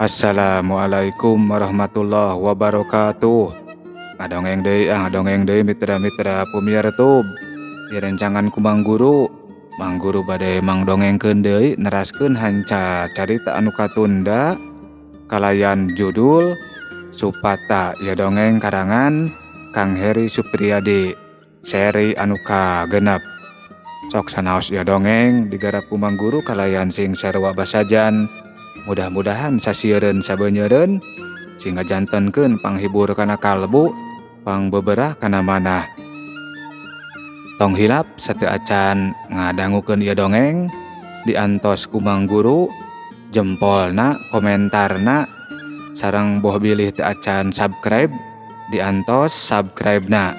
Assalamualaikum warahmatullahi wabarakatuh. Ngadongeng deui mitra-mitra pumiar YouTube. Direncangan ku Mang Guru. Mang Guru bade mangdongengkeun deui neraskeun hanca carita anu katunda kalayan judul Supata ya dongeng karangan Kang Heri Supriyadi. Seri anu kagenep. Sok sanaos ya dongeng digarap ku Mang Guru kalayan sing sarua basajan. Mudah-mudahan sasieun sabeuneureun sing ngajantenkeun panghibur kana kalbu, pangbeberah kana manah. Tong hilap sateu acan ngadangukeun ieu dongeng diantos ku Mang Guru, jempolna, komentarna, sareng boh bilih teu acan subscribe diantos subscribe-na.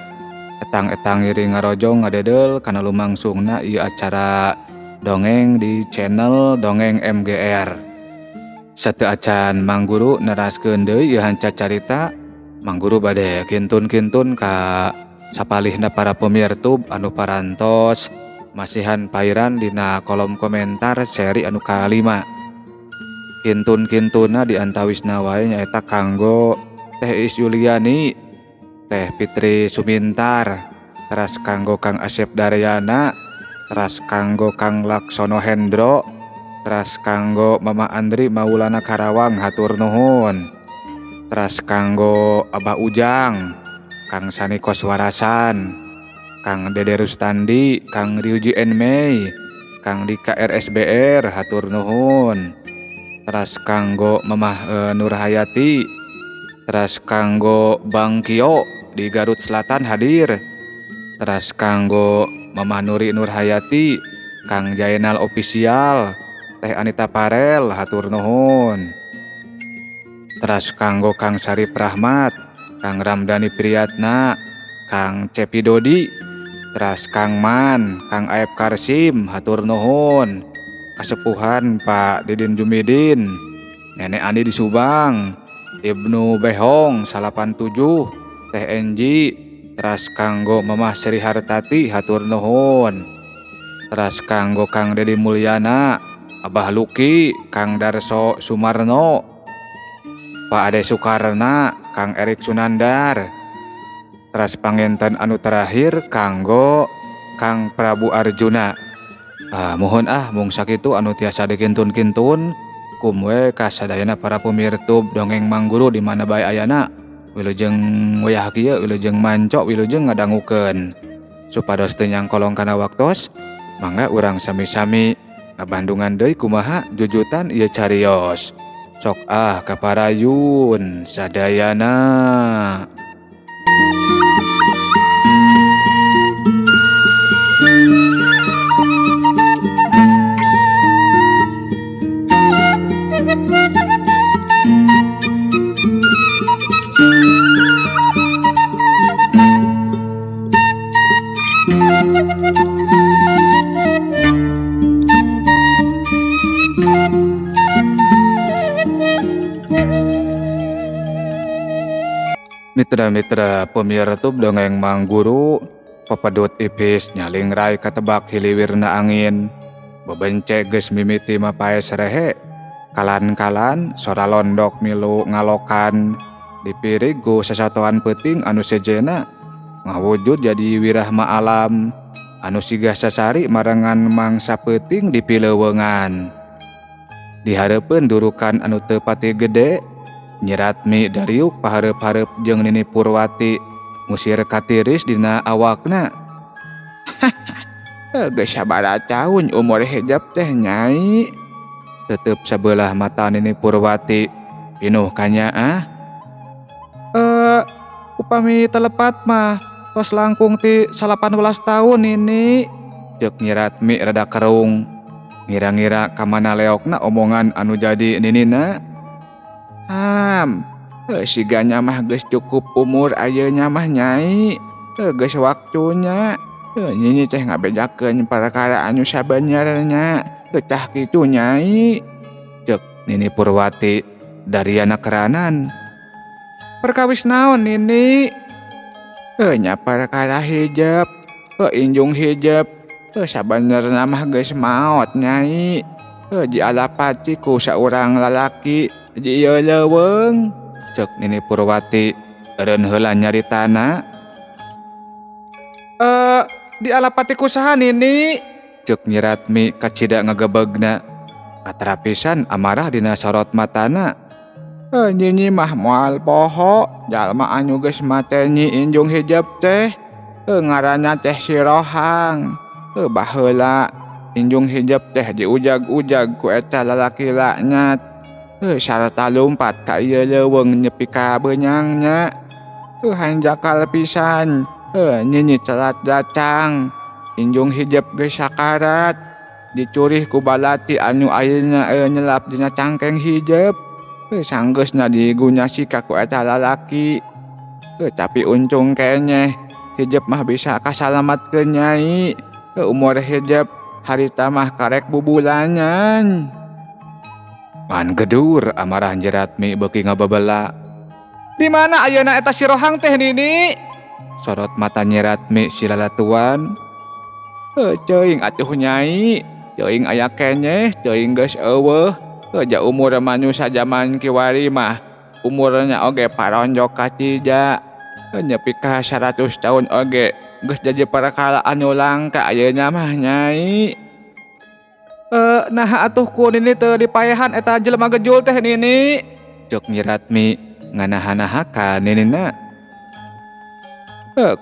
Etang-etang ngiring ngarojong ngadedel kana lumangsungna ieu acara dongeng di channel Dongeng MGR. Sateu acan Mang Guru neraskeun deui ieu hanca carita, Mang Guru bade kintun-kintun ka sapalihna para pemirtub anu parantos masihan pairan dina kolom komentar seri anu kalima. Kintun-kintuna diantawisna wae nyaeta kanggo Teh Is Yuliani, Teh Fitri Sumintar, teras kanggo Kang Asep Daryana, teras kanggo Kang Laksono Hendro, teras kanggo Mama Andri Maulana Karawang hatur nuhun. Teras kanggo Abah Ujang, Kang Sani Koswarasan, Kang Dede Rustandi, Kang Ryuji Enmei, Kang Dika RSBR hatur nuhun. Teras kanggo Mamah Nurhayati, teras kanggo Bang Kio di Garut Selatan hadir. Teras kanggo Mamah Nuri Nurhayati, Kang Jainal Official, Teh Anita Parel hatur nuhun. Teras kanggo Kang Sarip Rahmat, Kang Ramdhani Priyatna, Kang Cepi Dodi, teras Kang Man, Kang Aep Karsim hatur nuhun. Kasepuhan Pak Didin Jumidin, Nenek Ani di Subang, Ibnu Behong 87, Teh Enji, teras kanggo Mamah Sri Hartati hatur nuhun. Teras kanggo Kang Dedi Mulyana, Abah Luki, Kang Darso Sumarno, Pak Ade Sukarna, Kang Erik Sunandar. Teras panginten anu terakhir kanggo Kang Prabu Arjuna. Mohon mung sakitu anu tiasa dikintun-kintun kumwe kasadayana para pemirtub dongeng Mang Guru di mana bae ayana. Wilujeng wayah kieu, wilujeng manco, wilujeng ngadangukeun. Supados teu nyangkolong kana waktos, mangga urang sami-sami ngabandungan deui kumaha jujutan ieu carios. Sok kaparayun sadayana. Mitra-mitra pemirtub dongeng Mang Guru, pepadut ipis nyaling rai katebak hiliwirna angin, bebenceg geus mimiti mapae sarehe, kalan-kalan sora londok milu ngalokan, dipirig ku sasatoan peuting anu sejena, ngawujud jadi wirahma alam, anu sigah sasari marengan mangsa peuting dipileuweungan. Dihareupeun durukan anu teu pati gede, Nyi Ratmi dariuk pahareup-hareup jeung Nini Purwati ngusir katiris dina awakna. Geus sabaraha taun umur hejab teh Nyai? Tetep sabelah mata Nini Purwati pinuh kanyaa. Upami telepat mah tos langkung ti 18 taun Nini, ceuk Nyi Ratmi rada kerung. Ngira-ngira kamana leokna omongan anu jadi ninina. Siganya mah geus cukup umur ayeuna mah Nyai. Geus waktunya. Nyi teh ngabejakeun perkara anu sabenerna. Tah kitu Nyai, ceuk Nini Purwati dari anak keranan. Perkawis naon Nini? Nya perkara hijab, injung hijab. Sabenerna mah geus maot Nyai. Ji alapati ku saurang lalaki ji ieu leuweung, ceuk Nini Purwati eureun heula nyaritana. Di alapati ku saha Nini? Ceuk Nyi Ratmi kacida ngagebegna. Katrapisan amarah dina sorot matana. Nyinyi mah moal poho, jalma anu geus mateni injung hijab teh. Ngaranna teh si Rohang. Baheula injung hijab teh diujag-ujag ku eta lalaki laknat. Sarta lumpat ka ieu leuweung nepi ka beunangnya. Hanjakal pisan, nyinyi telat datang. Injung hijab geus sakarat. Dicurih ku balati anu ayeuna nyelap dina cangkeng hijab. Sanggeusna digunyasi ka ku eta lalaki. Tapi untung keneh hijab mah bisa kasalamatkeun Nyai. Umur hijab harita mah karek bubulanyan. Ngan gedur amarah Nyi Ratmi beuki ngababela. Di mana ayeuna eta si Rohang teh Nini? Sorot mata Nyi Ratmi si lalatuan. Ceuing atuh Nyai, ceuing aya keneh, ceuing geus eueuh. Ja umur manusia zaman kiwari mah umurnya oge paronjok kacida. Nepi ka 100 tahun oge geus jadi perkara anu langka ayeuna mah Nyai. Nah atuh ku Nini teu dipaehan eta jelema gejul teh Nini, ceuk Nyi Ratmi nganaha-naha ka Ninina.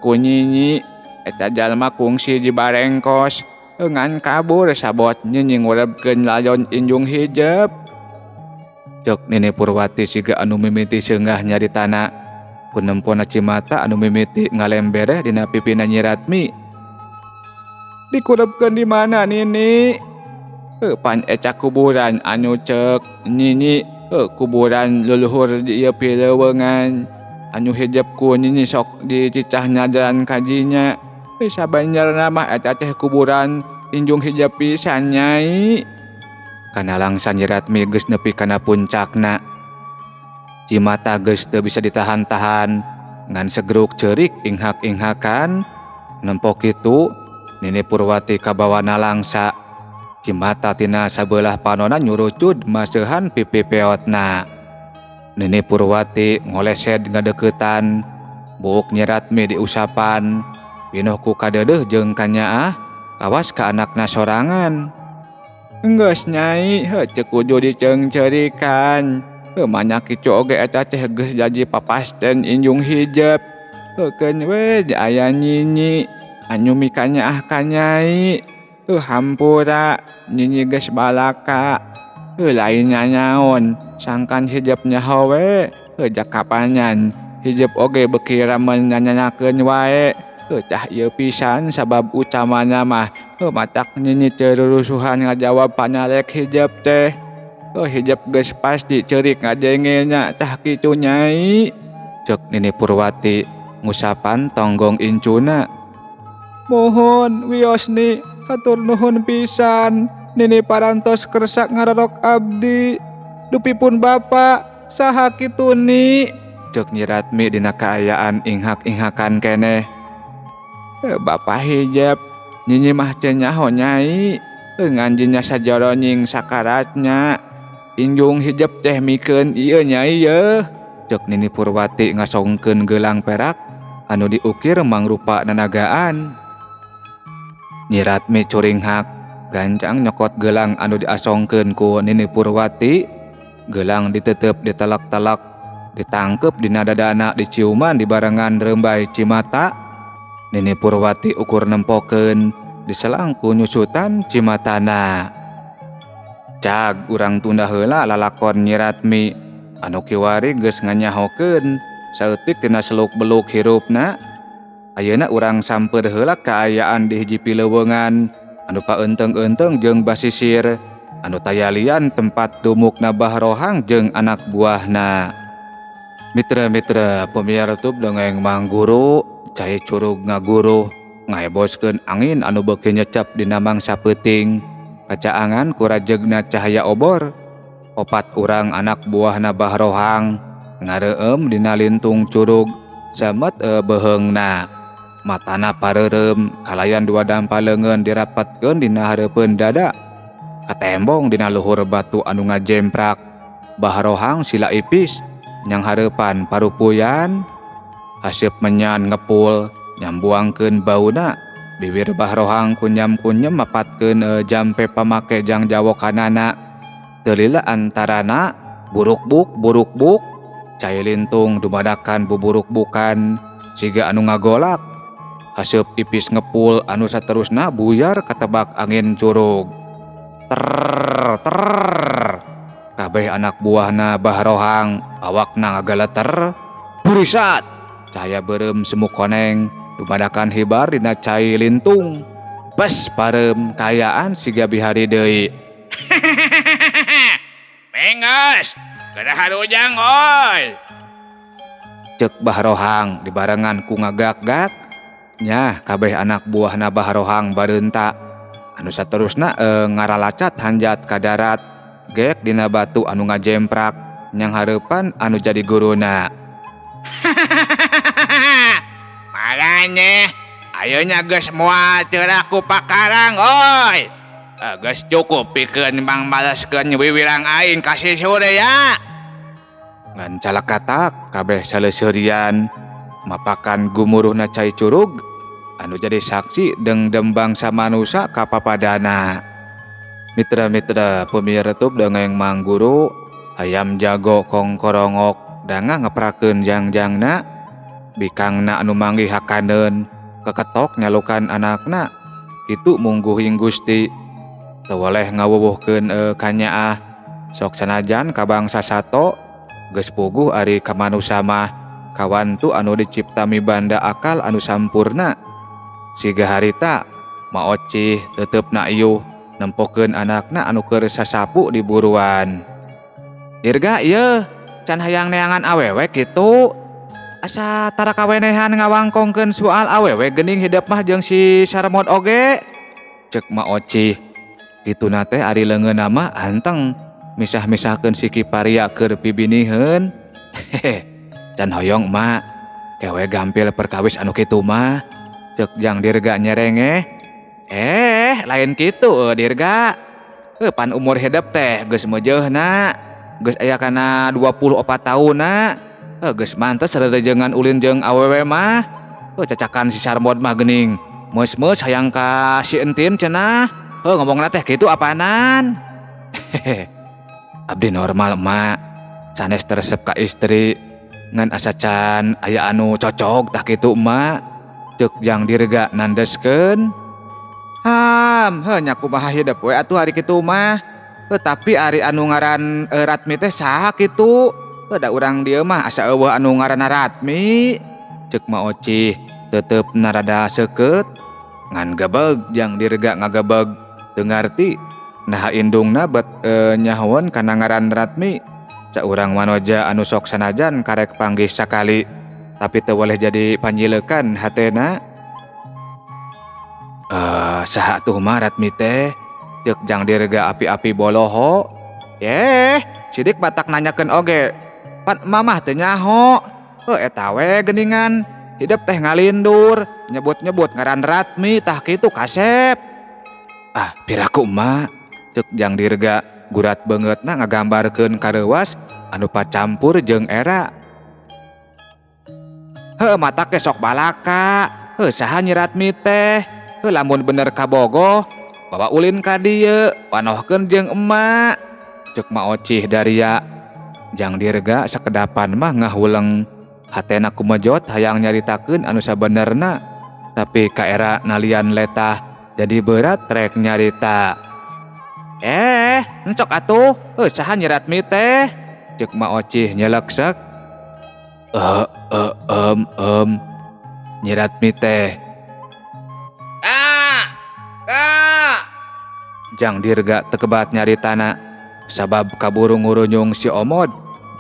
Ku nyinyi eta jalma kungsi di barengkos ngan kabur sabot nyinyi ngurebkeun layon injung hijab. Ceuk Nini Purwati siga anu mimiti seunggah nyaritana. Kunempona Cimata anu mimiti ngalembereh dina pipina Nyi Ratmi. Dikurebkeun di mana Nini? Pan eca kuburan anu ceuk nyinyi kuburan leluhur di ieu pileuweungan. Anu hijab ku nyinyi sok dicicah jalan kajinya. Sabanjarna mah eta teh kuburan injung hijab pisan Nyai. Kana langsan Nyi Ratmi geus nepi kana puncakna. Cimata geus teu bisa ditahan-tahan ngan segeruk ceurik inghak-inghakan. Nempo kitu Nini Purwati kabawana langsa. Cimata tina sabelah panonna nyurucud maseuhan pipi peotna. Nini Purwati ngolesed ngadeuketan. Buuk Nyi Ratmi diusapan. Pinuh ku kadeudeuh jeung kanyaah kawas ka anakna sorangan. Geus Nyai, ceuk kudu diceung-ceurikan. Manyak kicu oge eta teh geus jadi papasten injung hijab. Keun we aya nyinyi anu mikanyaah ka Nyai. Hampura nyinyi geus balaka. Lain nyaon, sangkan hijab nyaho we. Jak kapanyan hijab oge beuki ramen nyanyakeun wae. Cah ieu pisan sabab utamana mah matak nyinyi teu rurusuhan ngajawab panyalek hijab teh. Hijab geus pasti ceurik ngadengenya tah kitu Nyai, ceuk Nini Purwati ngusapan tonggong incuna. Mohon wiosni hatur nuhun pisan. Nini parantos kersak ngarorok abdi. Dupipun Bapa saha kitu Ni, ceuk Nyi Ratmi dina kaayaan inghak-inghakan keneh. Bapa hijab nyinyi mah teu nyaho Nyai. Nganjinya sajoro nying sakaratnya. Injung hijab teh mikeun ieu Nyai yeuh, ceuk Nini Purwati ngasongkeun gelang perak anu diukir mangrupa nanagaan. Nyi Ratmi curinghak gancang nyokot gelang anu diasongkeun ku Nini Purwati. Gelang diteuteup ditelek-telek, ditangkep dina dadana diciuman di barengan rembay Cimata. Nini Purwati ukur nempokeun diselang ku nyusutan Cimatana. Cag urang tunda heula lalakon Nyi Ratmi anu kiwari geus nganyahokeun saeutik tina seluk-beluk hirupna. Ayeuna urang samper heula kaayaan di hiji pileuweungan anu paeunteng-eunteng jeung basisir anu tayalian tempat dumukna Bah Rohang jeung anak buahna. Mitra-mitra pamiar YouTube dongeng Mang Guru, cai curug ngaguru ngaeboskeun angin anu beuki nyecep dina mangsa peuting. Kacaangan ku rajegna cahaya obor. Opat urang anak buahna Bah Rohang ngareueum dina lintung curug samet beheungna. Matana pareureum kalayan dua dampaleungeun dirapatkeun dina hareupeun dada. katembong dina luhur batu anu ngajemprak. Baharohang sila ipis nyang hareupan parupuyan. Haseup menyan ngepul nyambuangkeun bauna. Bibir Baharohang kunyam-kunyem mapatkeun jampe pamake jang jawokanana. Teu lila antarana buruk-buk. Cai lintung dumadakan buburuk-bukan siga anu ngagolak. Haseup ipis ngepul anu saterusna buyar katebak angin curug. Ter. Kabeh anak buahna Baharohang awakna ngagaleter. Burisat. Cahaya beureum semu koneng dumadakan hibar dina cai lintung. Pes pareum kayaan siga bihari deui. Mengos, geus harujang oi. Ceuk Baharohang dibarengan ku ngagak-gak. Nya kabeh anak buahna Baharohang bareunta. Anu saterusna ngaralacat hanjat ka darat. Geek dina batu anu ngajemprak nyang hareupan anu jadi guruna. Makanya ayeuna geus moal ceura ku pakarang oi. Geus cukup pikeun Bang baleskeun wiwirang aing ka si Surya. Ngan calakatak kabeh saleuseurian mapakan gumuruhna cai curug anu jadi saksi dengdem bangsa manusia ka papadana. Mitra-mitra pemirsa YouTube dongeng Mang Guru, hayam jago kongkorongok danga ngeprakeun jangjangna. Bikangna anu manggih hakaneun keketok nyalukan anakna. Kitu mungguhing Gusti. Teu waleh ngawuwuhkeun kanyaah. Sok sanajan ka bangsa sato geus puguh ari ka manusia mah kawantu anu dicipta mibanda akal anu sampurna. Siga harita maocih teteupna ieuh nempokeun anakna anu keur sasapu di buruan. Dirga ieu can hayang neangan awewe kitu. Asa tara kawenehan ngawangkongkeun soal awewe geuning hideep mah jeung si Sarmod oge. Ceuk maocih. Kituna teh ari leungeunna mah anteng misah-misahkeun si Kiparia keur pibiniheun. Can hoyong mak kewe gampil perkawis anu kitu mah. Ceuk jang Dirga nyerengeh. Lain kitu Dirga. Pan umur hidup teh geus meujeuhna. Geus aya kana 24 taunna. Geus mantes rerejengan ulin jeung awewe mah. Cacakan si Sarmod mah geuning meus-meus hayang ka si entin cenah. Ngomongna teh kitu apanan. Abdi normal mak. Sanes teresep ka istri ngan asa can aya anu cocok tah kitu mak. Ceuk jang Dirga nandeskeun. Nya kumaha hidup we atuh hari kitu mah. Tapi ari anu ngaran Ratmi teh saha kitu? Da urang dieu mah asa eueuh anu ngaranna Ratmi. Ceuk maocih tetep narada seukeut. Ngan gebeg jang Dirga ngagebeg teu ngarti nah indungna bet nyahoeun kana ngaran Ratmi. Saurang manoja anu sok sanajan karek panggih sakali tapi teu boleh jadi panjileukan hatena. Saha tuh mah Ratmi teh? Ceuk jang Dirga api-api boloho. Sidik batak nanyakeun oge. Pan mamah teu nyaho. Eta we geuningan hidup teh ngalindur nyebut-nyebut ngaran Ratmi tah kitu kasep. Piraku mah. Ceuk jang Dirga gurat beungeutna ngagambarkeun kareuwas anu pacampur jeung era. Mata ke sok balaka. Saha Nyi Ratmi teh? Lamun bener kabogoh bawa ulin ka dieu panohkeun jeung emak. Ceuk maocih Daria. Jang Dirga sakedapan mah ngahuleng. Hatena kumejot hayang nyaritakeun anu sabenerna. Tapi ka era nalian letah jadi berat rek nyarita. Encok atuh. Saha Nyi Ratmi teh? Ceuk maocih nyeleksek. Nyi Ratmi teh. Jang Dirga tekebat nyaritana. Sabab kaburu ngurunyung si Omod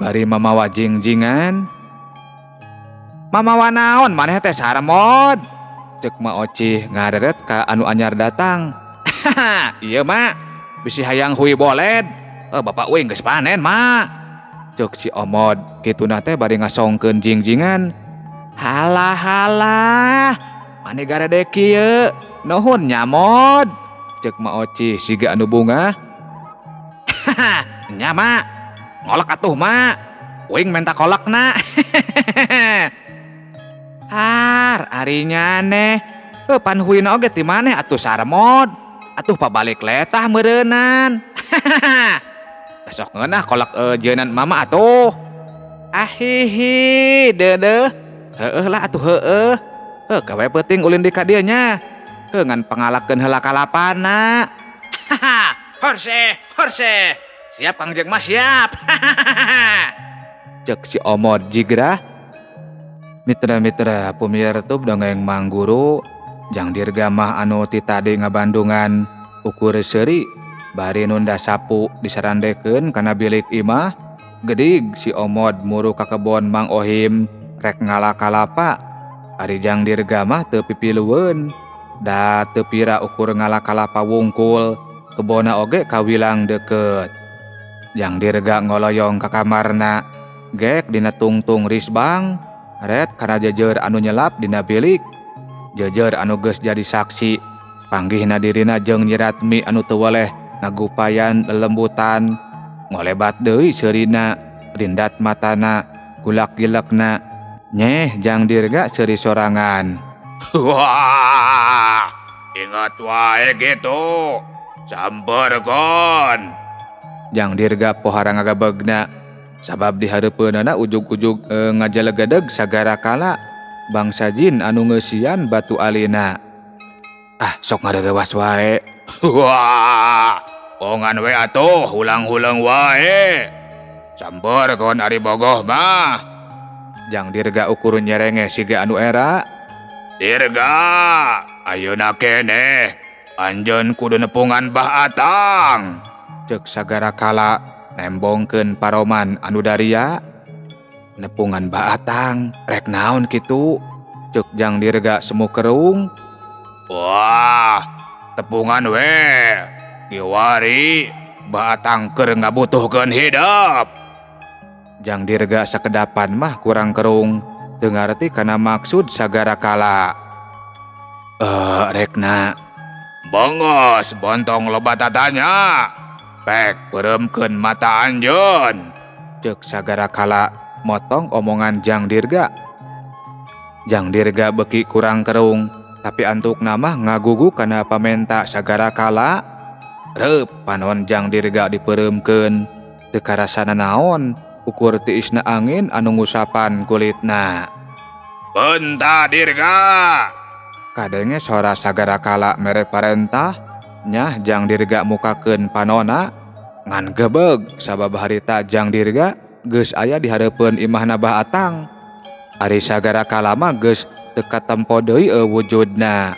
bari mamawa jingjingan. Mamawa naon maneh teh Sarmod? Ceuk maocih ngareret ka anu anyar datang. Ieu mak bisi hayang hui boled. Bapak uing geus panen mak. Ceuk si Omod kituna teh bari ngasongkeun jingjingan. Halah maneh garedek kieu. Nuhun nya Mod. Ceuk maocih siga anu bunga Nya mak, ngolak atuh mak, uing minta kolak na. Har, arinya neh, panhuin oge ti maneh atuh sarmod, atuh pabalik letah meureunnan. Besok ngeunah kolak jeunan mama atuh. Ahihi, deudeuh, heueuh lah atuh heueuh. Gawe peuting ulin di ka dieu nya, ngan pangalakeun heula kalapana. Horse, horse. Siap Kang Jeng Mas, siap. Cek si Omod jigrah. Mitra-mitra pumirtub dongeng Mang Guru, Jang Dirga mah anu ti tadi ngabandungan ukur seuri bari nunda sapu disarandekeun kana bilik imah. Gedig si Omod muru ka kebon Mang Ohim rek ngala kalapa. Ari Jang Dirga mah teu pipilueun da teu pira ukur ngala kalapa wungkul, kebona oge kawilang deket. Jang Dirga ngoloyong ka kamarna, gek dina tungtung risbang, ret kana jejer anu nyelap dina bilik. Jejer anu geus jadi saksi, panggihna dirina jeung Nyi Ratmi anu teu weleh ngagupayan lelembutan, ngolebat deui seurina, rindat matana, gulak-gilekna. Nyeh Jang Dirga seuri sorangan. Wah, ingat wae gitu, samperkeun. Jang Dirga pohara ngagabegna, sabab di hareupeunana ujug-ujug ngajalegedeg sagara kala bangsa jin anu ngeusian batu alina. Ah, sok ngarerewas wae. Wah, ongan we atuh, hulang-hulang wae. Samperkeun ari bogoh mah. Jang Dirga ukur nyerenge siga anu era. Dirga, ayeuna keneh anjeun kudu nepungan Bah Atang. Cek sagara kala nembongkeun paroman anu daria. Nepungan Bah Atang, rek naon kitu? Cek Jang Dirga semu kerung. Wah, tepungan we. Kiwari Bah Atang keur ngabutuhkeun hidup. Jang Dirga sakedapan mah kurang kerung, teu ngarti kana maksud sagara kala. Rekna. Bongos bontong loba tatanya. Pek pereumkeun mata anjeun. Cek sagara kala motong omongan Jang Dirga. Jang Dirga beki kurang kerung, tapi antukna mah ngagugu kana pamenta sagara kala. Reup panon Jang Dirga dipereumkeun, teu karasana naon, ukur tiisna angin anu ngusapan kulitna. Benta Dirga. Kadenge sora sagara kala mere parentah, nyah Jang Dirga mukakeun panona, ngan gebeg sabab harita Jang Dirga geus aya di hareupeun imahna Bah Atang. Ari sagara kala mah geus teu katempo deui wujudna.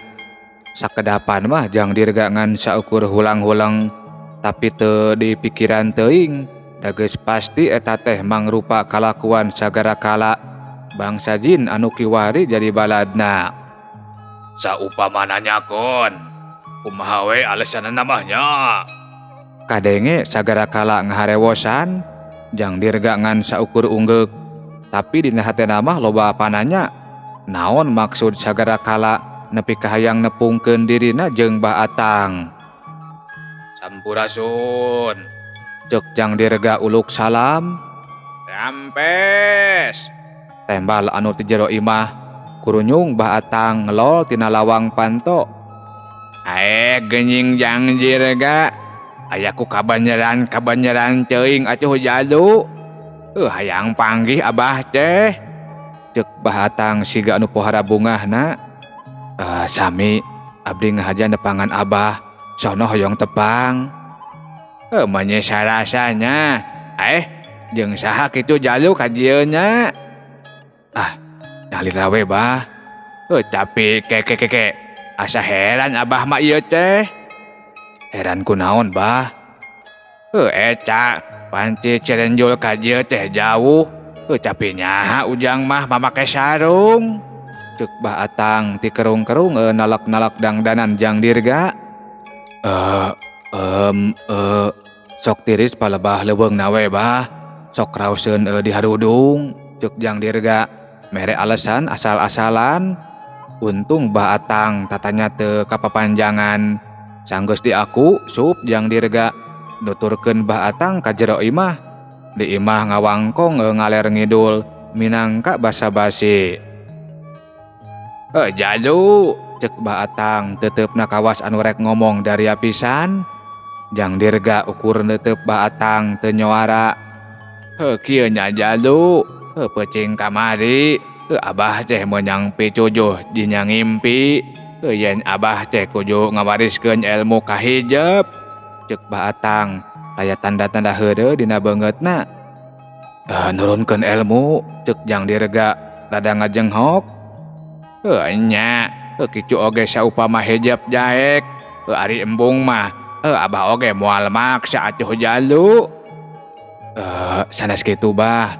Sakedapan mah Jang Dirga ngan saukur hulang-hulang, tapi teu dipikiran teuing, da geus pasti eta teh mangrupa kalakuan sagara kala bangsa jin anu kiwari jadi baladna. Saupamana nyakon, kumaha we alesanna mahnya? Kadenge sagara kala ngaharewosan, Jang Dirga ngan saukur unggek, tapi dina hatena mah loba pananya. Naon maksud sagara kala nepi ka hayang nepungkeun dirina jeung Bah Atang? Sampurasun. Cek Jang Dirga uluk salam. Rampes. Tembal anu ti jero imah kurunyung Bah Atang ngelol tina lawang panto. Ae genying Jang Dirga, ayaku kabanyaran teuing atuh jalu. Hayang panggih abah teh. Cek Bah Atang siga anu pohara bungahna. Sami, abdi ngahaja nepangan abah, sono hoyong tepang. Manye sarasanya, jeung saha kitu jalu ka dieu nya. Nalira we bah. Tapi keke asa heran abah mah ieu teh. Heran kunaon bah? Eca panci cirenjul ka dieu teh jauh. Tapi nyaha ujang mah mamake sarung. Cek Bah Atang ti kerung-kerung nalak-nalak dangdanan Jang Dirga. Sok tiris palebah leuweungna we bah. Sok raoseun di harudung. Cek Jang Dirga mere alasan asal-asalan. Untung Bah Atang tatanya teu kapapanjangan. Sanggeus di aku sup Jang Dirga nuturkeun Baatang ka jero imah. Di imah ngawangkong ngaler ngidul minangka basa-basi. Jalu, cek Baatang tetep nakawas anu rek ngomong dari pisan. Jang dirga ukur netep Baatang teu nyoara. Kieu nya Jalu, peucing kamari. Abah teh menyang picujuh dinya ngimpi. Yen abah teh kudu ngawariskeun ilmu ka hijab. Cek Baatang, aya tanda-tanda heureuh dina beungeutna. Nurunkeun ilmu, cek Jang dirga rada ngajenghok. Nya, kicu oge saupama hijab jaek. Ari embung mah, abah oge moal maksa atuh Jalu. Sanes kitu bah.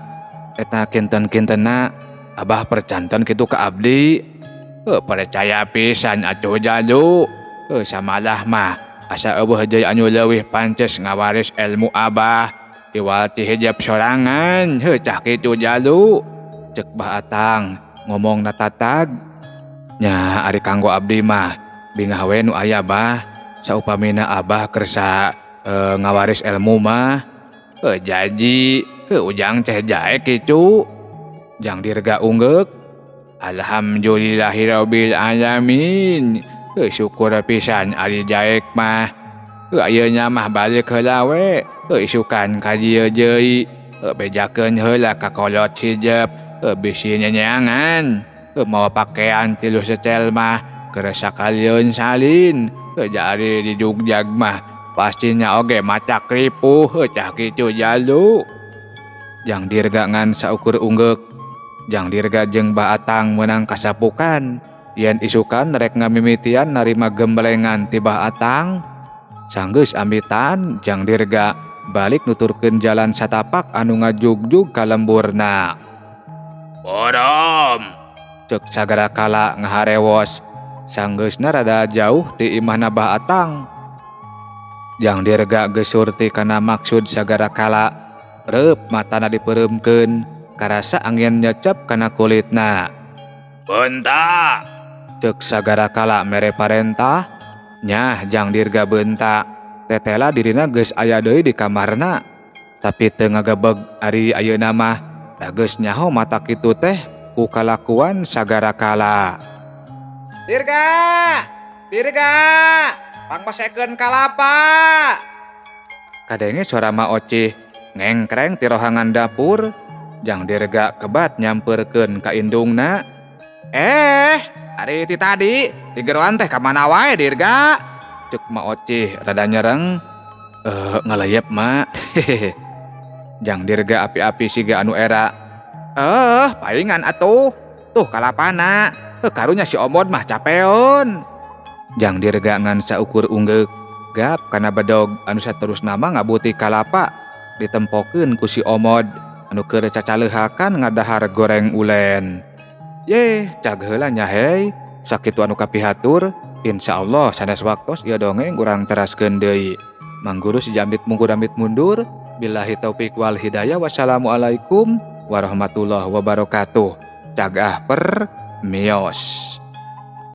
Eta kinten-kintenna abah percanten kitu ka abdi. Percaya pisan atuh Jalu. Samalah mah asa eueuh deui anu leuwih pantes ngawaris ilmu abah. Iwal ti hijab sorangan, cah kitu Jalu. Cek Baatang ngomong natatag. Nya ari kanggo abdi mah bingah we nu aya bah. Saupamina abah kersa ngawaris ilmu mah. Jaji ujang teh jaek kicu. Jang dirga ungeuk. Alhamdulillahirabbil alamin. Syukur pisan ari jaek mah. Ayeuna mah balik heula we. Isukan ka dieu deui. Bejakeun heula ka kolot hijab. Bisi nyanyangan. Mawa pakaian tilu setel mah. Keur sakalieun salin. Jari di Jugjag mah pastinya oge macak ripuh, cah kitu Jalu. Jang dirga ngan saukur ungeuk. Jang dirga jeung Baatang meunang kasapukan. Yen isukan rek ngamimitian narima gemblengan ti Baatang. Sanggeus amitan, Jang dirga balik nuturkeun jalan satapak anu ngajugjug ka lemburna. Bodom, cek sagara kala ngaharewos. Sanggeusna rada jauh ti imahna Baatang. Jang dirga geus surti kana maksud sagara kala. Reup matana dipeureumkeun, karasa angin nyecep kana kulitna. Beunta, cek sagara kala mere parentah. Nyah Jang dirga beunta. Tetela dirina geus aya deui di kamarna. Tapi teu ngagebeg ari ayeuna mah. Da geus nyaho mata kitu teh ku kalakuan sagara kala. Dirga! Dirga! Pangpasekeun kalapa! Kadenge suara Ma Ocih ngengkreng ti rohangan dapur. Jang dirga kebat nyampeurkeun ka indungna. Ari ti tadi di geroan teh ka mana wae Dirga? Cuk Ma Ocih rada nyereng. Ngalayep Ma. Jang dirga api-api siga anu era. Palingan atuh. Tuh kalapana. Karunya si Omod mah capeon. Jang dirga ngan saukur ungeuk. Gap kana bedog anu saterusna mah ngabuti kalapa ditempokeun ku si Omod anu keur cacaleuhakan ngadahar goreng ulen. Yeh, cag heula nya hei. Sakitu anu kapihatur, insyaallah sanes waktos ieu dongeng urang teraskeun deui. Mangguru si Jambit mungkur-ambit mundur. Billahi taufik wal hidayah. Wassalamualaikum warahmatullahi wabarakatuh. Cagah per mios.